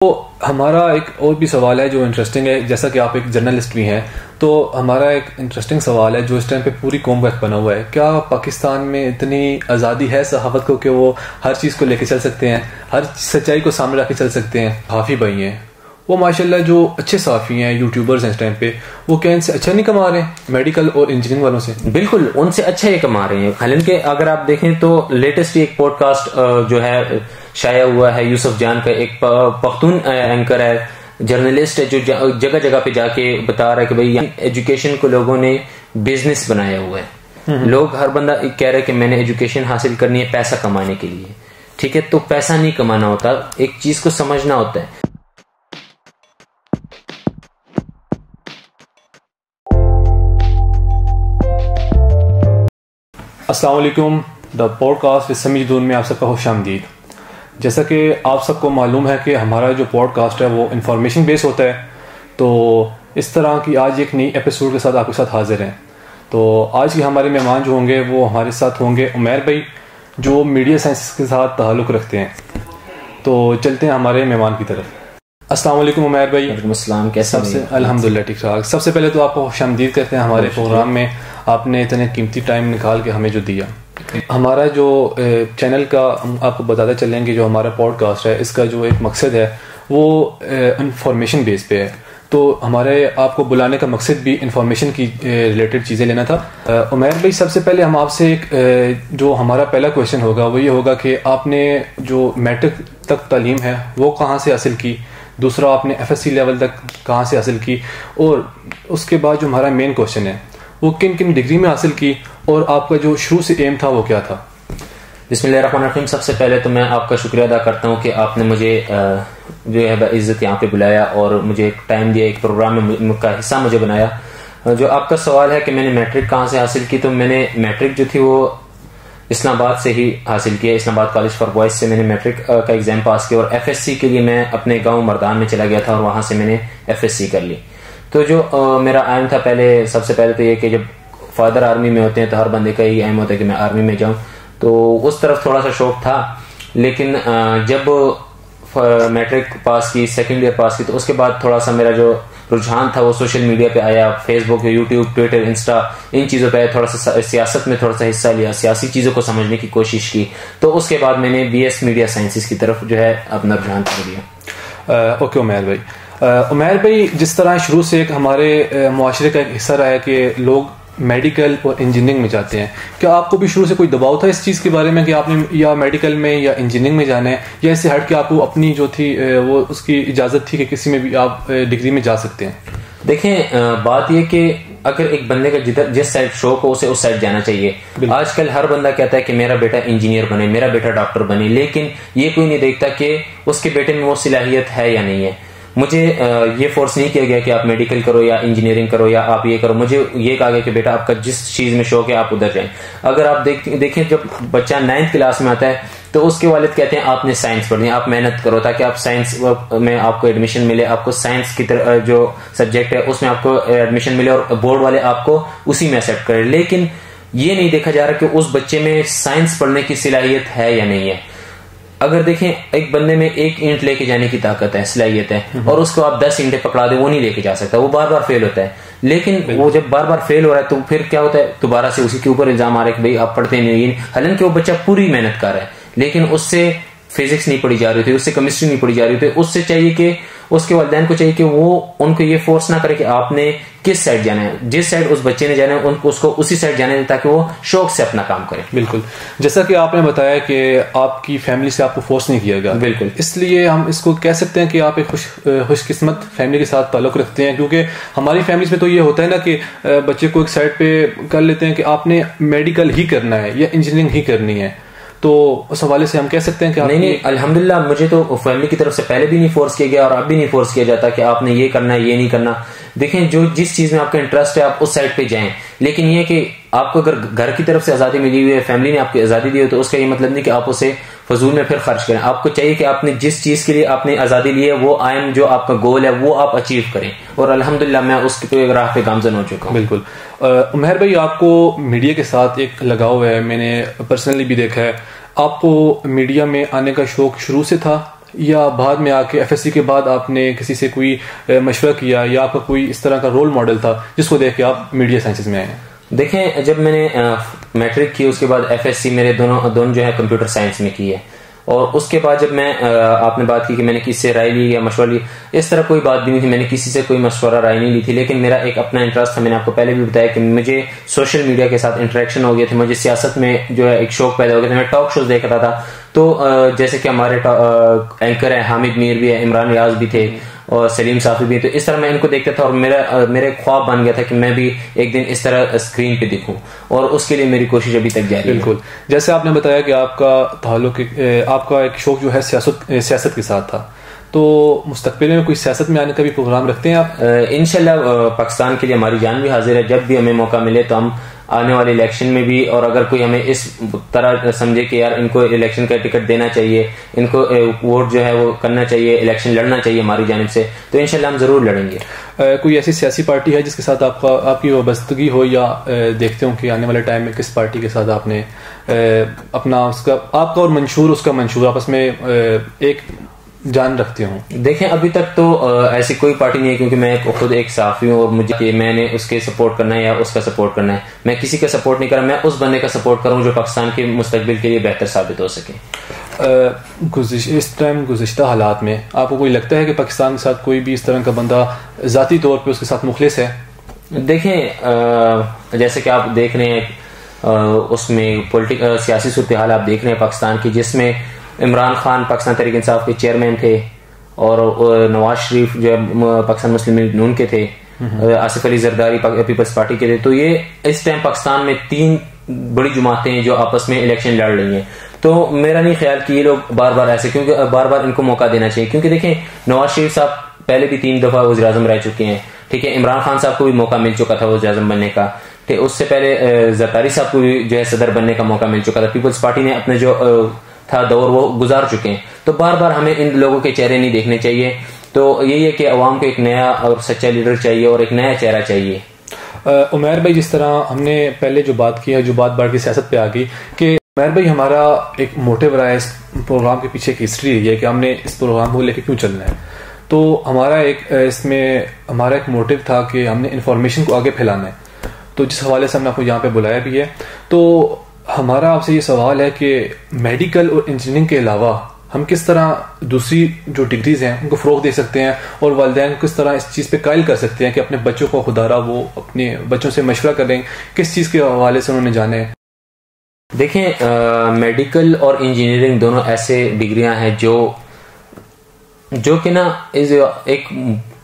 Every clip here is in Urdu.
تو ہمارا ایک اور بھی سوال ہے جو انٹرسٹنگ ہے. جیسا کہ آپ ایک جرنلسٹ بھی ہیں, تو ہمارا ایک انٹرسٹنگ سوال ہے جو اس ٹائم پہ پوری قوم کا بنا ہوا ہے. کیا پاکستان میں اتنی آزادی ہے صحافت کو کہ وہ ہر چیز کو لے کے چل سکتے ہیں, ہر سچائی کو سامنے رکھ کے چل سکتے ہیں؟ صحافی بھائی ہیں وہ ماشاءاللہ جو اچھے صحافی ہیں, یوٹیوبرز ہیں اس ٹائم پہ, وہ کیا ان سے اچھا نہیں کما رہے ہیں میڈیکل اور انجینئرنگ والوں سے؟ بالکل ان سے اچھا ہی کما رہے ہیں. حالانکہ اگر آپ دیکھیں تو لیٹسٹ ایک پوڈ کاسٹ جو ہے شائع ہوا ہے یوسف جان کا, ایک پختون اینکر ہے, جرنلسٹ ہے, جو جگہ جگہ پہ جا کے بتا رہا ہے کہ بھائی ایجوکیشن کو لوگوں نے بزنس بنایا ہوا ہے. لوگ ہر بندہ کہہ رہا ہے کہ میں نے ایجوکیشن حاصل کرنی ہے پیسہ کمانے کے لیے. ٹھیک ہے, تو پیسہ نہیں کمانا ہوتا, ایک چیز کو سمجھنا ہوتا ہے. السلام علیکم. دا پوڈ کاسٹ سمی دون میں آپ سب کا خوش آمدید. جیسا کہ آپ سب کو معلوم ہے کہ ہمارا جو پوڈ کاسٹ ہے وہ انفارمیشن بیس ہوتا ہے, تو اس طرح کی آج ایک نئی ایپیسوڈ کے ساتھ آپ کے ساتھ حاضر ہیں. تو آج کے ہمارے مہمان جو ہوں گے وہ ہمارے ساتھ ہوں گے عمیر بھائی, جو میڈیا سائنس کے ساتھ تعلق رکھتے ہیں. تو چلتے ہیں ہمارے مہمان کی طرف. السلام علیکم عمیر بھائی. وعلیکم السلام, کیسا؟ الحمدللہ ٹھیک ٹھاک. سب سے پہلے تو آپ کو خوش آمدید کرتے ہیں ہمارے پروگرام میں. آپ نے اتنے قیمتی ٹائم نکال کے ہمیں جو دیا. ہمارا جو چینل کا آپ کو بتاتے چلیں گے, جو ہمارا پوڈ کاسٹ ہے اس کا جو ایک مقصد ہے وہ انفارمیشن بیس پہ ہے. تو ہمارے آپ کو بلانے کا مقصد بھی انفارمیشن کی ریلیٹڈ چیزیں لینا تھا. عمیر بھائی, سب سے پہلے ہم آپ سے ایک جو ہمارا پہلا کویشچن ہوگا وہ یہ ہوگا کہ آپ نے جو میٹرک تک تعلیم ہے وہ کہاں سے حاصل کی, دوسرا آپ نے ایف ایس سی لیول تک کہاں سے حاصل کی, اور اس کے بعد جو ہمارا مین کویشچن ہے وہ کن کن ڈگری میں حاصل کی, اور آپ کا جو شروع سے ایم تھا وہ کیا تھا؟ بسم اللہ الرحمن الرحیم. سب سے پہلے تو میں آپ کا شکریہ ادا کرتا ہوں کہ آپ نے مجھے جو ہے عزت یہاں پہ بلایا اور مجھے ایک ٹائم دیا, ایک پروگرام کا حصہ مجھے بنایا. جو آپ کا سوال ہے کہ میں نے میٹرک کہاں سے حاصل کی, تو میں نے میٹرک جو تھی وہ اسلام آباد سے ہی حاصل کیا. اسلام آباد کالج فار بوائز سے میں نے میٹرک کا ایگزام پاس کیا, اور ایف ایس سی کے لیے میں اپنے گاؤں مردان میں چلا گیا تھا اور وہاں سے میں نے ایف ایس سی کر لی. تو جو میرا ایم تھا پہلے, سب سے پہلے تو یہ کہ جب فادر آرمی میں ہوتے ہیں تو ہر بندے کا ہی ایم ہوتا ہے کہ میں آرمی میں جاؤں, تو اس طرف تھوڑا سا شوق تھا. لیکن جب میٹرک پاس کی, سیکنڈ ایئر پاس کی, تو اس کے بعد تھوڑا سا میرا جو رجحان تھا وہ سوشل میڈیا پہ آیا, فیس بک, یوٹیوب, ٹویٹر, انسٹا, ان چیزوں پہ تھوڑا سا سیاست میں تھوڑا سا حصہ لیا, سیاسی چیزوں کو سمجھنے کی کوشش کی. تو اس کے بعد میں نے بی ایس میڈیا سائنسز کی طرف جو ہے اپنا رجحان کر دیا. اوکے عمیر بھائی. عمیر بھائی, جس طرح شروع سے ایک ہمارے معاشرے کا ایک حصہ رہا ہے کہ لوگ میڈیکل اور انجینئرنگ میں جاتے ہیں, کیا آپ کو بھی شروع سے کوئی دباؤ تھا اس چیز کے بارے میں کہ آپ نے یا میڈیکل میں یا انجینئرنگ میں جانا ہے, یا اس سے ہٹ کے آپ کو اپنی جو تھی وہ اس کی اجازت تھی کہ کسی میں بھی آپ ڈگری میں جا سکتے ہیں؟ دیکھیں, بات یہ کہ اگر ایک بندے کا جس سائڈ شوق ہو اسے اس سائڈ جانا چاہیے. آج کل ہر بندہ کہتا ہے کہ میرا بیٹا انجینئر بنے, میرا بیٹا ڈاکٹر بنے, لیکن یہ کوئی نہیں دیکھتا کہ اس کے بیٹے میں وہ صلاحیت ہے یا نہیں ہے. مجھے یہ فورس نہیں کیا گیا کہ آپ میڈیکل کرو یا انجینئرنگ کرو یا آپ یہ کرو. مجھے یہ کہا گیا کہ بیٹا آپ کا جس چیز میں شوق ہے آپ ادھر جائیں. اگر آپ دیکھیں جب بچہ 9th کلاس میں آتا ہے تو اس کے والد کہتے ہیں آپ نے سائنس پڑھنی ہے, آپ محنت کرو تاکہ آپ سائنس میں آپ کو ایڈمیشن ملے, آپ کو سائنس کی جو سبجیکٹ ہے اس میں آپ کو ایڈمیشن ملے, اور بورڈ والے آپ کو اسی میں ایکسیپٹ کریں. لیکن یہ نہیں دیکھا جا رہا کہ اس بچے میں سائنس پڑھنے کی صلاحیت ہے یا نہیں ہے. اگر دیکھیں ایک بندے میں 1 اینٹ لے کے جانے کی طاقت ہے, صلاحیت ہے, اور اس کو آپ 10 اینٹیں پکڑا دیں وہ نہیں لے کے جا سکتا, وہ بار بار فیل ہوتا ہے. لیکن وہ جب بار بار فیل ہو رہا ہے تو پھر کیا ہوتا ہے, دوبارہ سے اسی کے اوپر الزام آ رہا ہے کہ بھائی آپ پڑھتے نہیں. حالانکہ وہ بچہ پوری محنت کر رہا ہے, لیکن اس سے فزکس نہیں پڑھی جا رہی تھی, اس سے کیمسٹری نہیں پڑھی جا رہی تھی. اس سے چاہیے کہ اس کے والدین کو چاہیے کہ وہ ان کو یہ فورس نہ کرے کہ آپ نے کس سائڈ جانا ہے, جس سائڈ اس بچے نے جانا ہے اس کو اسی سائڈ جانے دیں تاکہ وہ شوق سے اپنا کام کرے. بالکل, جیسا کہ آپ نے بتایا کہ آپ کی فیملی سے آپ کو فورس نہیں کیا گیا. بالکل, اس لیے ہم اس کو کہہ سکتے ہیں کہ آپ ایک خوش قسمت فیملی کے ساتھ تعلق رکھتے ہیں, کیونکہ ہماری فیملیز میں تو یہ ہوتا ہے نا کہ بچے کو ایک سائڈ پہ کر لیتے ہیں کہ آپ نے میڈیکل ہی کرنا ہے یا انجینئرنگ ہی کرنی ہے. تو اس حوالے سے ہم کہہ سکتے ہیں کہ نہیں, الحمدللہ مجھے تو فیملی کی طرف سے پہلے بھی نہیں فورس کیا گیا اور اب بھی نہیں فورس کیا جاتا کہ آپ نے یہ کرنا ہے یہ نہیں کرنا. دیکھیں جس چیز میں آپ کا انٹرسٹ ہے آپ اس سائڈ پہ جائیں, لیکن یہ کہ آپ کو اگر گھر کی طرف سے آزادی ملی ہوئی ہے, فیملی نے آپ کی آزادی دی ہے, تو اس کا یہ مطلب نہیں کہ آپ اسے فضول میں پھر خرچ کریں. آپ کو چاہیے کہ آپ نے جس چیز کے لیے آپ نے آزادی لی ہے وہ آئین جو آپ کا گول ہے وہ آپ اچیو کریں, اور الحمدللہ میں اس کی راہ پہ گامزن ہو چکا ہوں. بالکل. عمیر بھائی, آپ کو میڈیا کے ساتھ ایک لگاؤ ہے, میں نے پرسنلی بھی دیکھا ہے. آپ کو میڈیا میں آنے کا شوق شروع سے تھا یا بعد میں آ کے FSC کے بعد آپ نے کسی سے کوئی مشورہ کیا یا آپ کا کوئی اس طرح کا رول ماڈل تھا جس کو دیکھ کے آپ میڈیا سائنسز میں آئے ہیں؟ دیکھیں جب میں نے میٹرک کی اس کے بعد FSC میرے دونوں جو ہے کمپیوٹر سائنس میں کی ہے, اور اس کے بعد جب میں آپ نے بات کی کہ میں نے کسی سے رائے لی یا مشورہ لی, اس طرح کوئی بات بھی نہیں تھی, میں نے کسی سے کوئی مشورہ رائے نہیں لی تھی. لیکن میرا ایک اپنا انٹرسٹ تھا, میں نے آپ کو پہلے بھی بتایا کہ مجھے سوشل میڈیا کے ساتھ انٹریکشن ہو گیا تھا, مجھے سیاست میں جو ہے ایک شوق پیدا ہو گیا تھا. میں ٹاک شوز دیکھتا تھا, تو جیسے کہ ہمارے اینکر ہیں حامد میر بھی ہے, عمران ریاض بھی تھے اور سلیم صافی بھی, تو اس طرح میں ان کو دیکھتا تھا, اور میرا ایک خواب بن گیا تھا کہ میں بھی ایک دن اس طرح اسکرین پہ دکھوں, اور اس کے لیے میری کوشش ابھی تک جاری ہے. بالکل, جیسے آپ نے بتایا کہ آپ کا تعلق آپ کا ایک شوق جو ہے سیاست کے ساتھ تھا, تو مستقبل میں کوئی سیاست میں آنے کا بھی پروگرام رکھتے ہیں آپ؟ انشاءاللہ پاکستان کے لیے ہماری جان بھی حاضر ہے, جب بھی ہمیں موقع ملے تو ہم آنے والے الیکشن میں بھی, اور اگر کوئی ہمیں اس طرح سمجھے کہ یار ان کو الیکشن کا ٹکٹ دینا چاہیے, ان کو ووٹ جو ہے وہ کرنا چاہیے, الیکشن لڑنا چاہیے ہماری جانب سے, تو انشاءاللہ ہم ضرور لڑیں گے. کوئی ایسی سیاسی پارٹی ہے جس کے ساتھ آپ کی وابستگی ہو, یا دیکھتے ہوں کہ آنے والے ٹائم میں کس پارٹی کے ساتھ آپ نے اپنا آپ کا اور منشور اس کا منشور آپس میں ایک جان رکھتے ہوں؟ دیکھیں ابھی تک تو ایسی کوئی پارٹی نہیں ہے, کیونکہ میں خود ایک صحافی ہوں, اور مجھے کہ میں نے اس کے سپورٹ کرنا ہے یا اس کا سپورٹ کرنا ہے, میں کسی کا سپورٹ نہیں کر رہا, میں اس بندے کا سپورٹ کروں جو پاکستان کے مستقبل کے لیے بہتر ثابت ہو سکے. اس ٹائم گزشتہ حالات میں آپ کو کوئی لگتا ہے کہ پاکستان کے ساتھ کوئی بھی اس طرح کا بندہ ذاتی طور پہ اس کے ساتھ مخلص ہے؟ دیکھیں جیسے کہ آپ دیکھ رہے ہیں اس میں سیاسی صورتحال آپ دیکھ رہے ہیں پاکستان کی, جس میں عمران خان پاکستان تحریک انصاف کے چیئرمین تھے, اور نواز شریف جو پاکستان مسلم لیگ نون کے تھے, آصف علی زرداری پیپلز پارٹی کے تھے. تو یہ اس ٹائم پاکستان میں 3 بڑی جماعتیں ہیں جو آپس میں الیکشن لڑ رہی ہیں. تو میرا نہیں خیال کہ یہ لوگ بار بار ایسے, کیونکہ بار بار ان کو موقع دینا چاہیے, کیونکہ دیکھیں نواز شریف صاحب پہلے بھی 3 دفعہ وزیر اعظم رہ چکے ہیں, ٹھیک ہے, عمران خان صاحب کو بھی موقع مل چکا تھا وزیر اعظم بننے کا, اس سے پہلے زرداری صاحب کو بھی جو ہے صدر بننے کا موقع مل چکا تھا. پیپلز پارٹی نے اپنے جو تھا دور وہ گزار چکے ہیں, تو بار بار ہمیں ان لوگوں کے چہرے نہیں دیکھنے چاہیے. تو یہی ہے کہ عوام کو ایک نیا اور سچا لیڈر چاہیے, اور ایک نیا چہرہ چاہیے. عمیر بھائی, جس طرح ہم نے پہلے جو بات کی ہے, جو بات بڑھ کے سیاست پہ آ گئی, کہ عمیر بھائی ہمارا ایک موٹیو رہا ہے اس پروگرام کے پیچھے کی ہسٹری رہی ہے کہ ہم نے اس پروگرام کو لے کے کیوں چلنا ہے. تو ہمارا ایک موٹیو تھا کہ ہم نے انفارمیشن کو آگے پھیلانا ہے. تو جس حوالے سے ہم نے آپ کو یہاں پہ بلایا بھی ہے, تو ہمارا آپ سے یہ سوال ہے کہ میڈیکل اور انجینئرنگ کے علاوہ ہم کس طرح دوسری جو ڈگریز ہیں ان کو فروغ دے سکتے ہیں, اور والدین کو کس طرح اس چیز پہ قائل کر سکتے ہیں کہ اپنے بچوں کو خدا رہا وہ اپنے بچوں سے مشورہ کریں کس چیز کے حوالے سے انہوں نے جانا ہے. دیکھیں میڈیکل اور انجینئرنگ دونوں ایسے ڈگریاں ہیں جو کہ نا ایک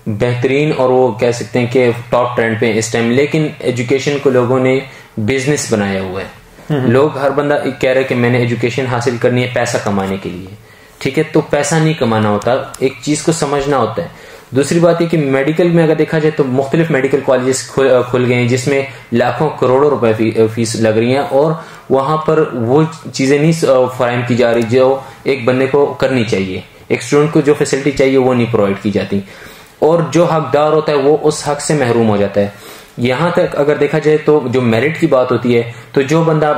بہترین, اور وہ کہہ سکتے ہیں کہ ٹاپ ٹرینڈ پہ اس ٹائم. لیکن ایجوکیشن کو لوگوں نے بزنس بنایا ہوا ہے. لوگ ہر بندہ کہہ رہا ہے کہ میں نے ایجوکیشن حاصل کرنی ہے پیسہ کمانے کے لیے, ٹھیک ہے, تو پیسہ نہیں کمانا ہوتا, ایک چیز کو سمجھنا ہوتا ہے. دوسری بات یہ کہ میڈیکل میں اگر دیکھا جائے تو مختلف میڈیکل کالجز کھل گئے ہیں جس میں لاکھوں کروڑوں روپے فیس لگ رہی ہیں, اور وہاں پر وہ چیزیں نہیں فراہم کی جا رہی جو ایک بندے کو کرنی چاہیے. ایک اسٹوڈنٹ کو جو فیسلٹی چاہیے وہ نہیں پرووائڈ کی جاتی, اور جو حقدار ہوتا ہے وہ اس حق سے محروم ہو جاتا ہے. یہاں تک اگر دیکھا جائے تو جو میرٹ کی بات ہوتی ہے, تو جو بندہ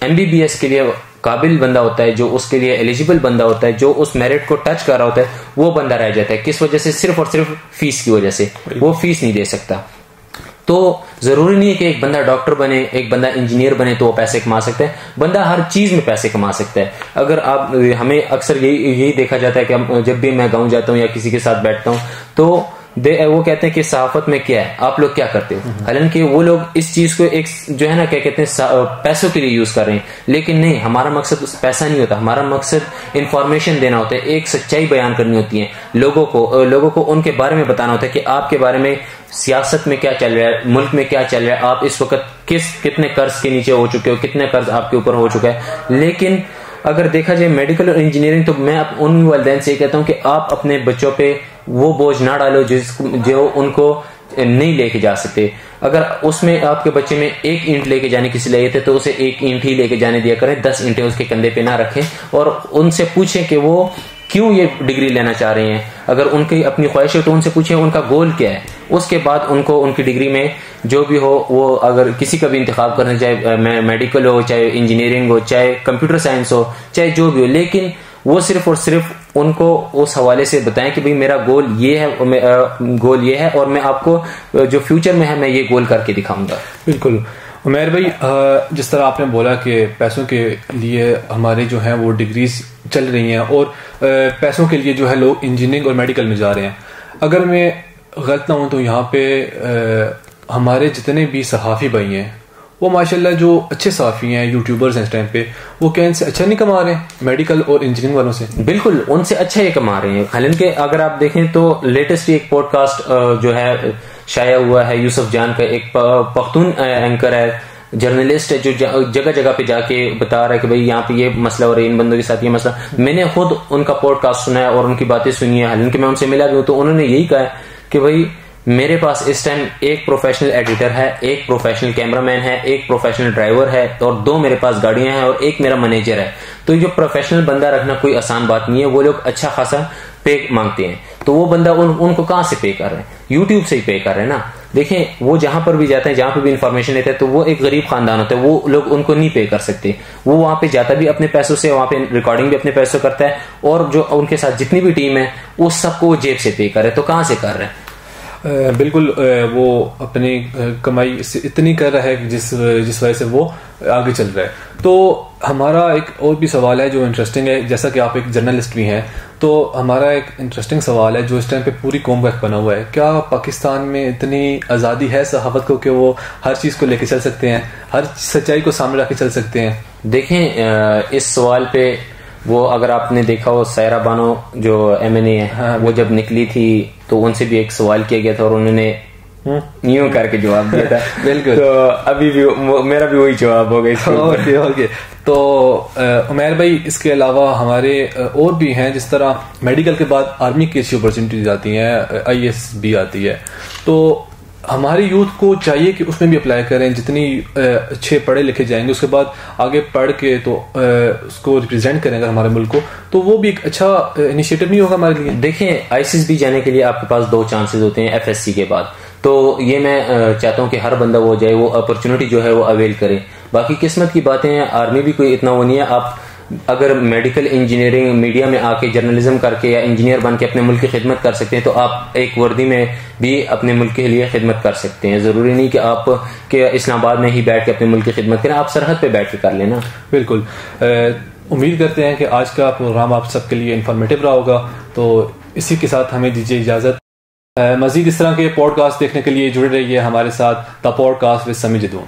MBBS کے لیے قابل بندہ ہوتا ہے, جو اس کے لیے ایلیجیبل بندہ ہوتا ہے, جو اس میرٹ کو ٹچ کر رہا ہوتا ہے, وہ بندہ رہ جاتا ہے. کس وجہ سے؟ صرف اور صرف فیس کی وجہ سے. وہ فیس نہیں دے سکتا. تو ضروری نہیں ہے کہ ایک بندہ ڈاکٹر بنے, ایک بندہ انجینئر بنے تو وہ پیسے کما سکتا ہے. بندہ ہر چیز میں پیسے کما سکتا ہے. اگر آپ ہمیں اکثر یہی دیکھا جاتا ہے کہ جب بھی میں گاؤں جاتا ہوں یا کسی کے ساتھ بیٹھتا ہوں تو وہ کہتے ہیں کہ صحافت میں کیا ہے, آپ لوگ کیا کرتے ہو, حالانکہ وہ لوگ اس چیز کو ایک جو ہے نا کیا کہتے ہیں پیسوں کے لیے یوز کر رہے ہیں. لیکن نہیں, ہمارا مقصد پیسہ نہیں ہوتا, ہمارا مقصد انفارمیشن دینا ہوتا ہے, ایک سچائی بیان کرنی ہوتی ہے لوگوں کو ان کے بارے میں بتانا ہوتا ہے کہ آپ کے بارے میں سیاست میں کیا چل رہا ہے, ملک میں کیا چل رہا ہے, آپ اس وقت کتنے قرض کے نیچے ہو چکے ہو, کتنے قرض آپ کے اوپر ہو چکا ہے. لیکن اگر دیکھا جائے میڈیکل اور انجینئرنگ, تو میں ان والدین سے یہ کہتا ہوں کہ آپ اپنے بچوں پہ وہ بوجھ نہ ڈالو جو ان کو نہیں لے کے جا سکتے. اگر اس میں آپ کے بچے میں 1 اینٹ لے کے جانے کی صلاحیت ہے تو اسے 1 اینٹ ہی لے کے جانے دیا کریں, 10 اینٹیں اس کے کندھے پہ نہ رکھیں, اور ان سے پوچھیں کہ وہ کیوں یہ ڈگری لینا چاہ رہے ہیں. اگر ان کی اپنی خواہش ہے تو ان سے پوچھیں ان کا گول کیا ہے. اس کے بعد ان کو ان کی ڈگری میں جو بھی ہو, وہ اگر کسی کا بھی انتخاب کرنا, چاہے میڈیکل ہو, چاہے انجینئرنگ ہو, چاہے کمپیوٹر سائنس ہو, چاہے جو بھی ہو, لیکن وہ صرف اور صرف ان کو اس حوالے سے بتائیں کہ بھئی میرا گول یہ ہے اور میں آپ کو جو فیوچر میں ہے میں یہ گول کر کے دکھاؤں گا. بالکل. عمیر بھائی جس طرح آپ نے بولا کہ پیسوں کے لیے ہمارے جو ہیں وہ ڈگریز چل رہی ہیں اور پیسوں کے لیے جو ہے لوگ انجینئرنگ اور میڈیکل میں جا رہے ہیں. اگر میں غلط نہ ہوں تو یہاں پہ ہمارے جتنے بھی صحافی بھائی ہیں وہ ماشاءاللہ جو اچھے صحافی ہیں یوٹیوبرز ہیں اس ٹائم پہ, وہ کیا ان سے اچھا نہیں کما رہے ہیں میڈیکل اور انجینئرنگ والوں سے؟ بالکل ان سے اچھا یہ کما رہے ہیں. حالانکہ اگر آپ دیکھیں تو لیٹسٹ ایک پوڈ کاسٹ جو ہے شائع ہوا ہے یوسف جان کا, ایک پختون اینکر ہے, جرنلسٹ ہے, جو جگہ جگہ پہ جا کے بتا رہا ہے کہ بھئی یہاں پہ یہ مسئلہ ہو رہا ہے, ان بندوں کے ساتھ یہ مسئلہ. میں نے خود ان کا پوڈ کاسٹ سنا ہے اور ان کی باتیں سنی ہے, حالانکہ میں ان سے ملا بھی ہوں, تو انہوں نے یہی کہا ہے کہ بھئی میرے پاس اس ٹائم ایک پروفیشنل ایڈیٹر ہے, ایک پروفیشنل کیمرہ مین ہے, ایک پروفیشنل ڈرائیور ہے, اور 2 میرے پاس گاڑیاں ہیں, اور ایک میرا مینیجر ہے. تو جو پروفیشنل بندہ رکھنا کوئی آسان بات نہیں ہے. وہ لوگ اچھا خاصا پے مانگتے ہیں, تو وہ بندہ ان کو کہاں سے پے کر رہے ہیں؟ یوٹیوب سے ہی پے کر رہے ہیں نا. دیکھیں وہ جہاں پر بھی جاتے ہیں, جہاں پہ بھی انفارمیشن لیتے ہیں, تو وہ ایک غریب خاندان ہوتا ہے, وہ لوگ ان کو نہیں پے کر سکتے. وہ وہاں پہ جاتا بھی اپنے پیسوں سے, وہاں پہ ریکارڈنگ بھی اپنے پیسوں کرتا ہے, اور جو ان کے ساتھ جتنی بھی ٹیم ہے وہ سب کو وہ جیب سے پے کر رہے ہیں. تو کہاں سے کر رہے ہیں؟ بالکل وہ اپنی کمائی سے اتنی کر رہا ہے جس وجہ سے وہ آگے چل رہا ہے. تو ہمارا ایک اور بھی سوال ہے جو انٹرسٹنگ ہے, جیسا کہ آپ ایک جرنلسٹ بھی ہیں, تو ہمارا ایک انٹرسٹنگ سوال ہے جو اس ٹائم پہ پوری قوم کا بنا ہوا ہے. کیا پاکستان میں اتنی آزادی ہے صحافت کو کہ وہ ہر چیز کو لے کے چل سکتے ہیں, ہر سچائی کو سامنے رکھ کے چل سکتے ہیں؟ دیکھیں اس سوال پہ وہ اگر آپ نے دیکھا ہو سائرہ بانو جو MNA ہے, وہ جب نکلی تھی تو ان سے بھی ایک سوال کیا گیا تھا اور انہوں نے یوں کر کے جواب دیا تھا. بالکل. تو ابھی بھی میرا بھی وہی جواب ہو گیا. اوکے. تو عمیر بھائی اس کے علاوہ ہمارے اور بھی ہیں, جس طرح میڈیکل کے بعد آرمی کی اچھی اپرچونیٹیز آتی ہیں, IAS بھی آتی ہے. تو ہماری یوتھ کو چاہیے کہ اس میں بھی اپلائی کریں. جتنی اچھے پڑھے لکھے جائیں گے اس کے بعد آگے پڑھ کے تو اس کو ریپرزینٹ کریں گے ہمارے ملک کو, تو وہ بھی ایک اچھا انیشیٹو نہیں ہوگا ہمارے لیے؟ دیکھیں ISIS بھی جانے کے لیے آپ کے پاس 2 چانسز ہوتے ہیں FSC کے بعد. تو یہ میں چاہتا ہوں کہ ہر بندہ وہ جائے, وہ اپرچونٹی جو ہے وہ اویل کرے. باقی قسمت کی باتیں ہیں. آرمی بھی کوئی اتنا وہ نہیں ہے. آپ اگر میڈیکل انجینئرنگ میڈیا میں آ کے جرنلزم کر کے یا انجینئر بن کے اپنے ملک کی خدمت کر سکتے ہیں, تو آپ ایک وردی میں بھی اپنے ملک کے لیے خدمت کر سکتے ہیں. ضروری نہیں کہ آپ کہ اسلام آباد میں ہی بیٹھ کے اپنے ملک کی خدمت کریں, آپ سرحد پہ بیٹھ کے کر لینا. بالکل. امید کرتے ہیں کہ آج کا پروگرام آپ سب کے لیے انفارمیٹیو رہا ہوگا. تو اسی کے ساتھ ہمیں دیجیے اجازت. مزید اس طرح کے پوڈ کاسٹ دیکھنے کے لیے جڑے رہیے ہمارے ساتھ, دا پوڈ کاسٹ وذ سمی جدون.